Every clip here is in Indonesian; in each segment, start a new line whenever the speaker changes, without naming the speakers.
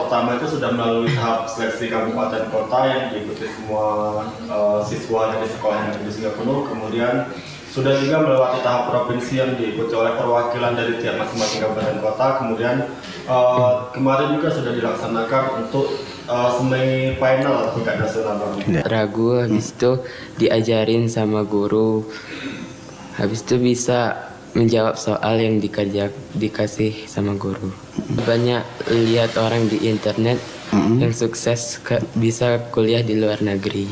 pertama itu sudah melalui tahap seleksi kabupaten kota yang diikuti semua siswa dari sekolah yang ada di Singapura. Kemudian sudah juga melewati tahap provinsi yang diikuti oleh perwakilan dari tiap masing-masing kabupaten kota. Kemudian kemarin juga sudah dilaksanakan untuk semi final tingkat nasional.
Ragu, habis itu diajarin sama guru, habis itu bisa menjawab soal yang dikasih sama guru. Banyak lihat orang di internet yang sukses bisa kuliah di luar negeri.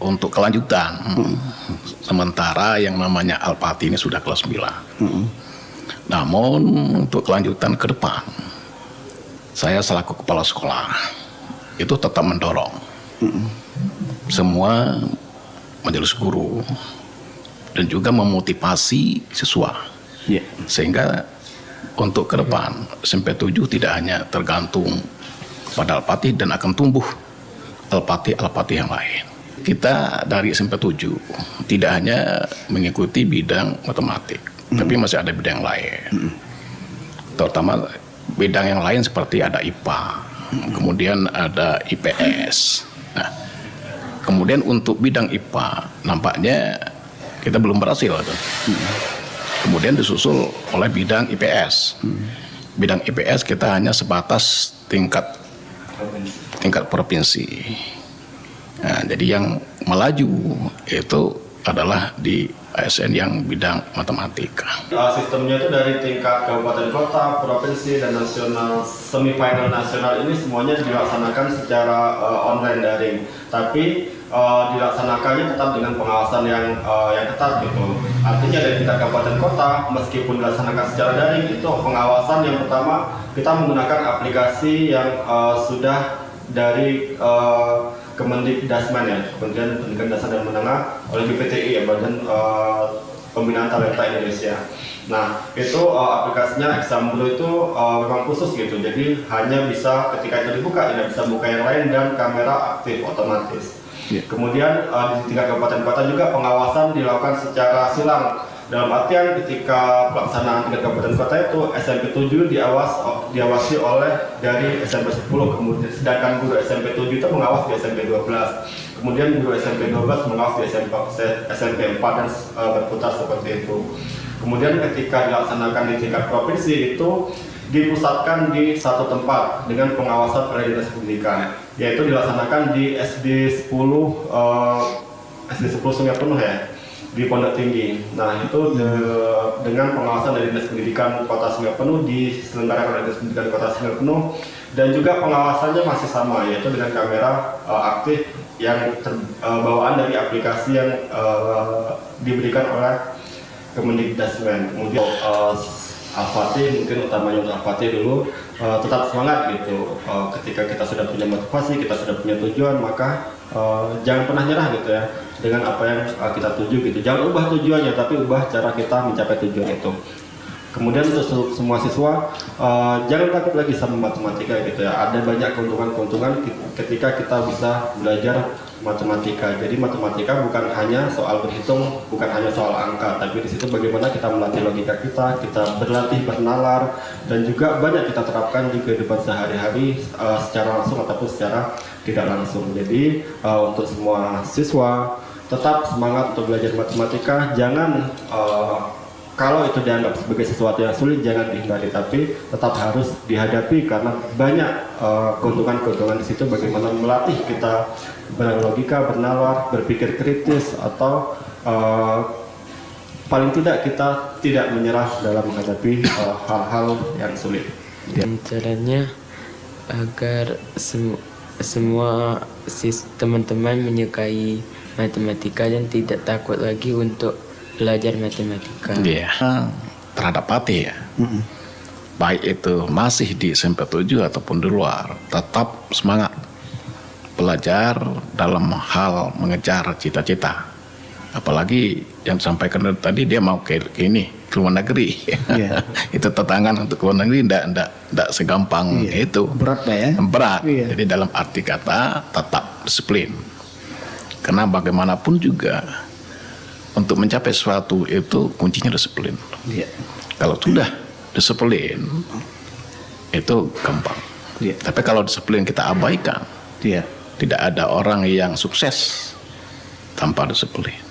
Untuk kelanjutan, sementara yang namanya Al-Fatih ini sudah kelas 9. Namun untuk kelanjutan ke depan, saya selaku kepala sekolah itu tetap mendorong semua majelis guru dan juga memotivasi siswa, sehingga untuk ke depan SMP 7 tidak hanya tergantung pada Al-Fatih dan akan tumbuh Al-Fatih yang lain. Kita dari SMP 7 tidak hanya mengikuti bidang matematik, tapi masih ada bidang lain, terutama bidang yang lain seperti ada IPA, kemudian ada IPS. Nah, kemudian untuk bidang IPA nampaknya kita belum berhasil. Kemudian disusul oleh bidang IPS. Bidang IPS kita hanya sebatas tingkat provinsi. Nah, jadi yang melaju itu adalah di ASN yang bidang matematika.
Sistemnya itu dari tingkat kabupaten kota, provinsi, dan nasional. Semifinal nasional ini semuanya dilaksanakan secara online daring. Tapi dilaksanakannya tetap dengan pengawasan yang ketat gitu. Artinya dari tingkat kabupaten kota, meskipun dilaksanakan secara daring, itu pengawasan yang pertama kita menggunakan aplikasi yang sudah dari Kemendikdasmen ya, Kementerian Pendidikan Dasar dan Menengah oleh BPTI ya, Badan Pembinaan Talenta Indonesia. Nah, itu aplikasinya Examblo itu memang khusus gitu, jadi hanya bisa ketika itu dibuka, tidak bisa buka yang lain, dan kamera aktif otomatis. Kemudian di tingkat kabupaten kota juga pengawasan dilakukan secara silang. Dalam artian ketika pelaksanaan tingkat kabupaten kota itu SMP 7 diawasi oleh dari SMP 10, kemudian sedangkan guru SMP 7 itu mengawas di SMP 12. Kemudian guru SMP 12 mengawas di SMP 4 dan berputar seperti itu. Kemudian ketika dilaksanakan di tingkat provinsi itu dipusatkan di satu tempat dengan pengawasan oleh Dinas Pendidikan, yaitu dilaksanakan di SD 10 Sungai Penuh ya, di Pondok Tinggi. Nah, itu dengan pengawasan dari Dinas Pendidikan Kota Sungai Penuh, diselenggarakan oleh Dinas Pendidikan Kota Sungai Penuh, dan juga pengawasannya masih sama, yaitu dengan kamera aktif yang bawaan dari aplikasi yang diberikan oleh Kemendikdasmen. Kemudian Al-Fatih, mungkin utamanya untuk Al-Fatih dulu tetap semangat gitu. Ketika kita sudah punya motivasi, kita sudah punya tujuan, maka jangan pernah nyerah gitu ya dengan apa yang kita tuju gitu. Jangan ubah tujuannya, tapi ubah cara kita mencapai tujuan itu. Kemudian untuk semua siswa jangan takut lagi sama matematika gitu ya. Ada banyak keuntungan-keuntungan ketika kita bisa belajar matematika. Jadi matematika bukan hanya soal berhitung, bukan hanya soal angka, tapi di situ bagaimana kita melatih logika kita berlatih bernalar, dan juga banyak kita terapkan di kehidupan sehari-hari secara langsung ataupun secara tidak langsung. Jadi untuk semua siswa tetap semangat untuk belajar matematika. Jangan kalau itu dianggap sebagai sesuatu yang sulit, jangan dihindari, tapi tetap harus dihadapi karena banyak keuntungan-keuntungan di situ. Bagaimana melatih kita berlogika, bernalar, berpikir kritis, atau paling tidak kita tidak menyerah dalam menghadapi hal-hal yang sulit.
Caranya agar semua teman-teman menyukai matematika dan tidak takut lagi untuk belajar matematika.
Terhadap Fatih ya, baik itu masih di SMP 7 ataupun di luar, tetap semangat belajar dalam hal mengejar cita-cita. Apalagi yang disampaikan tadi, dia mau ke luar negeri. Itu tantangan untuk luar negeri tidak segampang itu.
Berat ya?
Berat. Jadi dalam arti kata tetap disiplin. Karena bagaimanapun juga untuk mencapai sesuatu itu kuncinya disiplin. Kalau sudah disiplin itu gampang.
Iya.
Tapi kalau disiplin kita abaikan,
Iya.
tidak ada orang yang sukses tanpa disiplin.